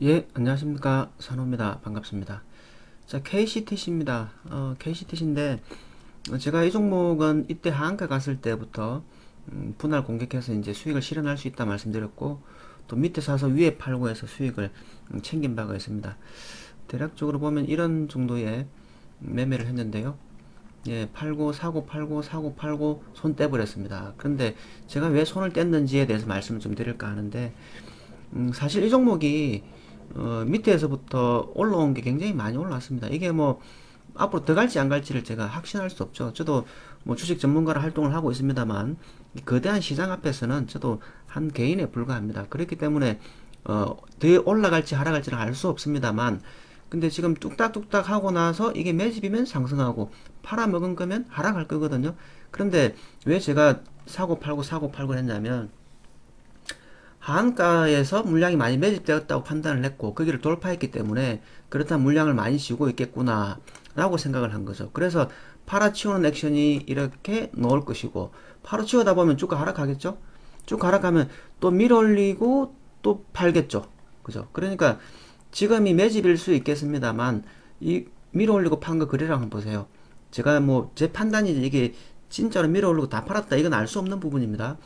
예, 안녕하십니까. 산호입니다. 반갑습니다. 자, KCTC입니다. KCTC인데, 제가 이 종목은 이때 하한가 갔을 때부터, 분할 공격해서 이제 수익을 실현할 수 있다 말씀드렸고, 또 밑에 사서 위에 팔고 해서 수익을 챙긴 바가 있습니다. 대략적으로 보면 이런 정도의 매매를 했는데요. 예, 팔고, 사고, 팔고, 사고, 팔고, 손 떼버렸습니다. 그런데 제가 왜 손을 뗐는지에 대해서 말씀을 좀 드릴까 하는데, 사실 이 종목이 밑에서부터 올라온 게 굉장히 많이 올라왔습니다. 이게 뭐 앞으로 더 갈지 안 갈지를 제가 확신할 수 없죠. 저도 뭐 주식 전문가로 활동을 하고 있습니다만 거대한 시장 앞에서는 저도 한 개인에 불과합니다. 그렇기 때문에 더 올라갈지 하락할지는 알 수 없습니다만 근데 지금 뚝딱뚝딱 하고 나서 이게 매집이면 상승하고 팔아먹은 거면 하락할 거거든요. 그런데 왜 제가 사고 팔고 사고 팔고 했냐면 하한가에서 물량이 많이 매집되었다고 판단을 했고 거기를 돌파했기 때문에 그렇다면 물량을 많이 쥐고 있겠구나 라고 생각을 한 거죠. 그래서 팔아치우는 액션이 이렇게 나올 것이고 팔아치우다 보면 쭉 하락하겠죠. 쭉 하락하면 또 밀어올리고 또 팔겠죠. 그죠. 그러니까 지금이 매집일 수 있겠습니다만 이 밀어올리고 판 거 거래량 한번 보세요. 제가 뭐 제 판단이 이게 진짜로 밀어올리고 다 팔았다 이건 알 수 없는 부분입니다.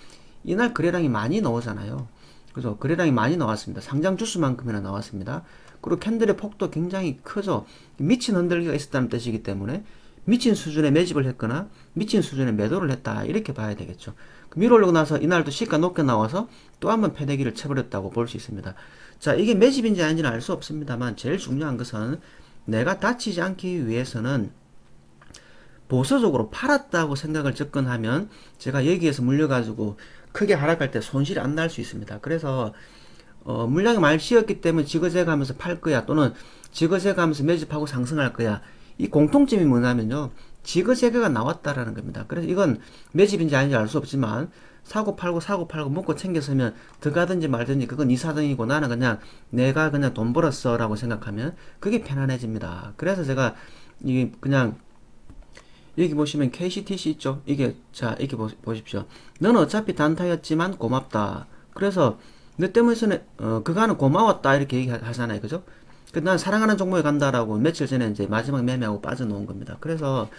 이날 거래량이 많이 나오잖아요. 그래서 거래량이 많이 나왔습니다. 상장 주수만큼이나 나왔습니다. 그리고 캔들의 폭도 굉장히 크죠. 미친 흔들기가 있었다는 뜻이기 때문에 미친 수준의 매집을 했거나 미친 수준의 매도를 했다 이렇게 봐야 되겠죠. 밀어 올리고 나서 이날도 시가 높게 나와서 또 한번 패대기를 쳐버렸다고 볼 수 있습니다. 자, 이게 매집인지 아닌지는 알 수 없습니다만 제일 중요한 것은 내가 다치지 않기 위해서는 보수적으로 팔았다고 생각을 접근하면 제가 여기에서 물려가지고 크게 하락할 때 손실이 안 날 수 있습니다. 그래서 물량이 많이 씌었기 때문에 지거재가하면서 팔 거야 또는 지거재가하면서 매집하고 상승할 거야. 이 공통점이 뭐냐면요. 지거재가가 나왔다라는 겁니다. 그래서 이건 매집인지 아닌지 알 수 없지만 사고 팔고 사고 팔고 먹고 챙겼으면 들어가든지 말든지 그건 네 사정이고 나는 그냥 내가 그냥 돈 벌었어 라고 생각하면 그게 편안해집니다. 그래서 제가 이 그냥 여기 보시면 KCTC 있죠? 이게, 자, 이렇게 보십시오. 너는 어차피 단타였지만 고맙다. 그래서, 너 때문에, 그간은 고마웠다. 이렇게 얘기하잖아요. 그죠? 난 사랑하는 종목에 간다라고 며칠 전에 이제 마지막 매매하고 빠져놓은 겁니다. 그래서,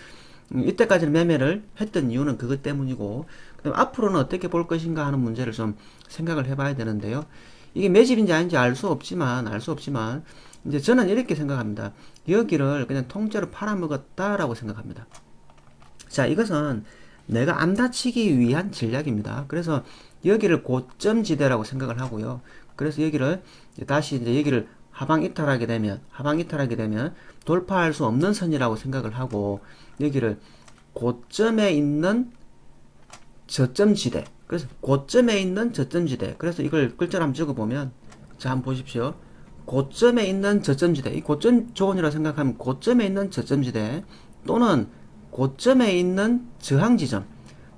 이때까지는 매매를 했던 이유는 그것 때문이고, 그다음 앞으로는 어떻게 볼 것인가 하는 문제를 좀 생각을 해봐야 되는데요. 이게 매집인지 아닌지 알 수 없지만, 이제 저는 이렇게 생각합니다. 여기를 그냥 통째로 팔아먹었다라고 생각합니다. 자, 이것은 내가 안 다치기 위한 전략입니다. 그래서 여기를 고점지대라고 생각을 하고요. 그래서 여기를 다시 이제 여기를 하방 이탈하게 되면 돌파할 수 없는 선이라고 생각을 하고 여기를 고점에 있는 저점지대. 그래서 고점에 있는 저점지대. 그래서 이걸 글자로 한번 적어보면 자, 한번 보십시오. 고점에 있는 저점지대. 이 고점 조건이라고 생각하면 고점에 있는 저점지대 또는 고점에 있는 저항 지점.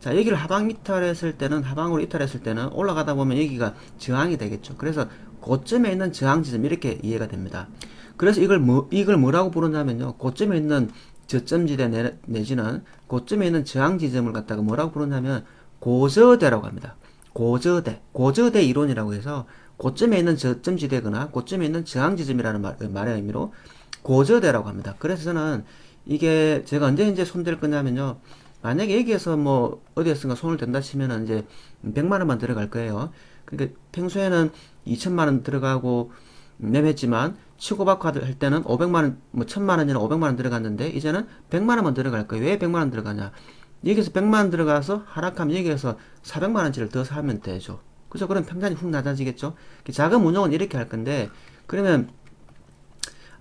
자, 여기를 하방 이탈했을 때는 하방으로 이탈했을 때는 올라가다 보면 여기가 저항이 되겠죠. 그래서 고점에 있는 저항 지점 이렇게 이해가 됩니다. 그래서 이걸 뭐라고 부르냐면요. 고점에 있는 저점지대 내지는 고점에 있는 저항 지점을 갖다가 뭐라고 부르냐면 고저대라고 합니다. 고저대 이론이라고 해서 고점에 있는 저점지대거나 고점에 있는 저항지점이라는 말의 의미로 고저대라고 합니다. 그래서 저는 이게 제가 언제 이제 손댈 거냐면요. 만약에 여기에서 뭐 어디에선가 손을 댄다 치면은 이제 100만 원만 들어갈 거예요. 그러니까 평소에는 2천만 원 들어가고 매매했지만 치고받고 할 때는 500만 원, 뭐 1000만 원이나 500만 원 들어갔는데 이제는 100만 원만 들어갈 거예요. 왜 100만 원 들어가냐? 여기서 100만 원 들어가서 하락하면 여기에서 400만 원치를 더 사면 되죠. 그죠? 그럼 평단이 훅 낮아지겠죠? 자금 운용은 이렇게 할 건데 그러면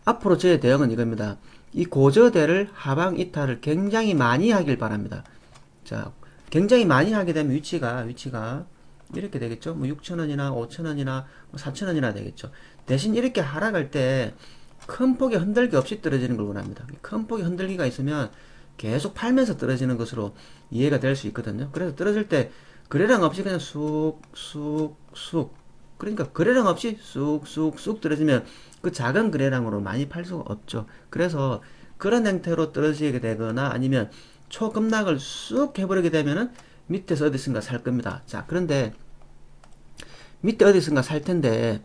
앞으로 저의 대응은 이겁니다. 이 고저대를 하방 이탈을 굉장히 많이 하길 바랍니다. 자, 굉장히 많이 하게 되면 위치가 이렇게 되겠죠. 뭐 6천원이나 5천원이나 4천원이나 되겠죠. 대신 이렇게 하락할 때 큰 폭의 흔들기 없이 떨어지는 걸 원합니다. 큰 폭의 흔들기가 있으면 계속 팔면서 떨어지는 것으로 이해가 될 수 있거든요. 그래서 떨어질 때 거래량 없이 그냥 쑥 그러니까 거래량 없이 쑥 떨어지면 그 작은 거래량으로 많이 팔 수가 없죠. 그래서 그런 형태로 떨어지게 되거나 아니면 초급락을 쑥 해버리게 되면은 밑에서 어디선가 살 겁니다. 자, 그런데 밑에 어디선가 살 텐데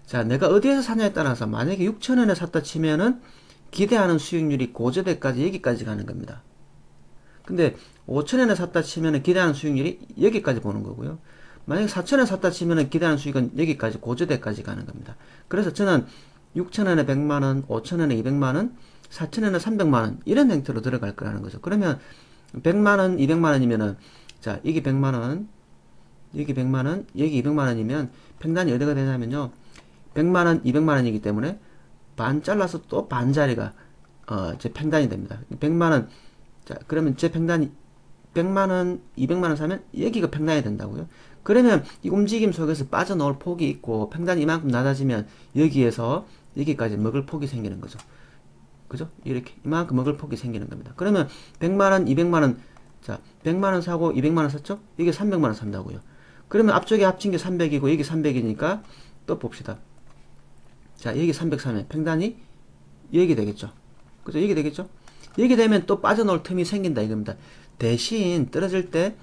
자, 내가 어디에서 사냐에 따라서 만약에 6,000원에 샀다 치면은 기대하는 수익률이 고저대까지 여기까지 가는 겁니다. 근데 5,000원에 샀다 치면은 기대하는 수익률이 여기까지 보는 거고요. 만약에 4,000원에 샀다 치면은 기대하는 수익은 여기까지 고저대까지 가는 겁니다. 그래서 저는 6,000원에 100만원, 5,000원에 200만원, 4,000원에 300만원 이런 형태로 들어갈 거라는 거죠. 그러면 100만원, 200만원이면은 자, 여기 100만원, 여기 100만원, 여기 200만원이면 평단이 어디가 되냐면요. 100만원, 200만원이기 때문에 반 잘라서 또 반자리가 제 평단이 됩니다. 100만원, 자, 그러면 제 평단이 100만원, 200만원 사면 여기가 평단이 된다고요. 그러면 이 움직임 속에서 빠져나올 폭이 있고 평단이 이만큼 낮아지면 여기에서 여기까지 먹을 폭이 생기는 거죠. 그죠? 이렇게 이만큼 먹을 폭이 생기는 겁니다. 그러면 100만원, 200만원, 자, 100만원 사고 200만원 샀죠? 이게 300만원 산다고요. 그러면 앞쪽에 합친 게 300이고 여기 300이니까 또 봅시다. 자, 여기 300 사면 평단이 여기 되겠죠. 그죠? 여기 되겠죠? 여기 되면 또 빠져나올 틈이 생긴다 이겁니다. 대신 떨어질 때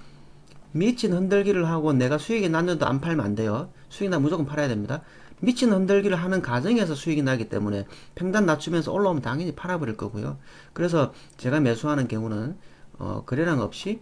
미친 흔들기를 하고 내가 수익이 났는데도 안 팔면 안 돼요. 수익 나면 무조건 팔아야 됩니다. 미친 흔들기를 하는 과정에서 수익이 나기 때문에 평단 낮추면서 올라오면 당연히 팔아버릴 거고요. 그래서 제가 매수하는 경우는 거래량 없이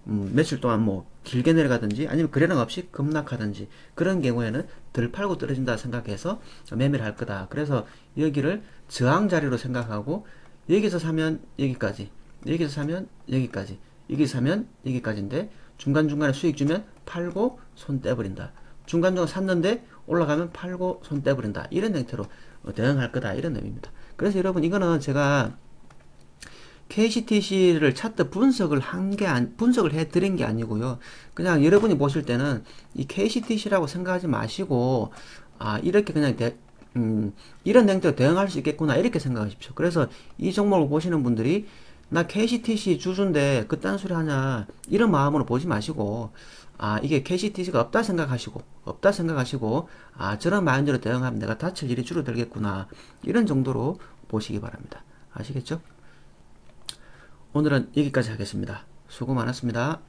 며칠 동안 뭐 길게 내려가든지 아니면 거래량 없이 급락하든지 그런 경우에는 덜 팔고 떨어진다 생각해서 매매를 할 거다. 그래서 여기를 저항 자리로 생각하고 여기서 사면 여기까지, 여기서 사면 여기까지, 여기서 사면 여기까지인데 중간중간에 수익 주면 팔고 손 떼버린다. 중간중간 샀는데 올라가면 팔고 손 떼버린다. 이런 형태로 대응할 거다. 이런 의미입니다. 그래서 여러분 이거는 제가 KCTC를 차트 분석을 해드린 게 아니고요. 그냥 여러분이 보실 때는 이 KCTC라고 생각하지 마시고, 이렇게 그냥 이런 형태로 대응할 수 있겠구나. 이렇게 생각하십시오. 그래서 이 종목을 보시는 분들이, 나 KCTC 주주인데 그딴 소리 하냐. 이런 마음으로 보지 마시고, 이게 KCTC가 없다 생각하시고, 저런 마인드로 대응하면 내가 다칠 일이 줄어들겠구나. 이런 정도로 보시기 바랍니다. 아시겠죠? 오늘은 여기까지 하겠습니다. 수고 많았습니다.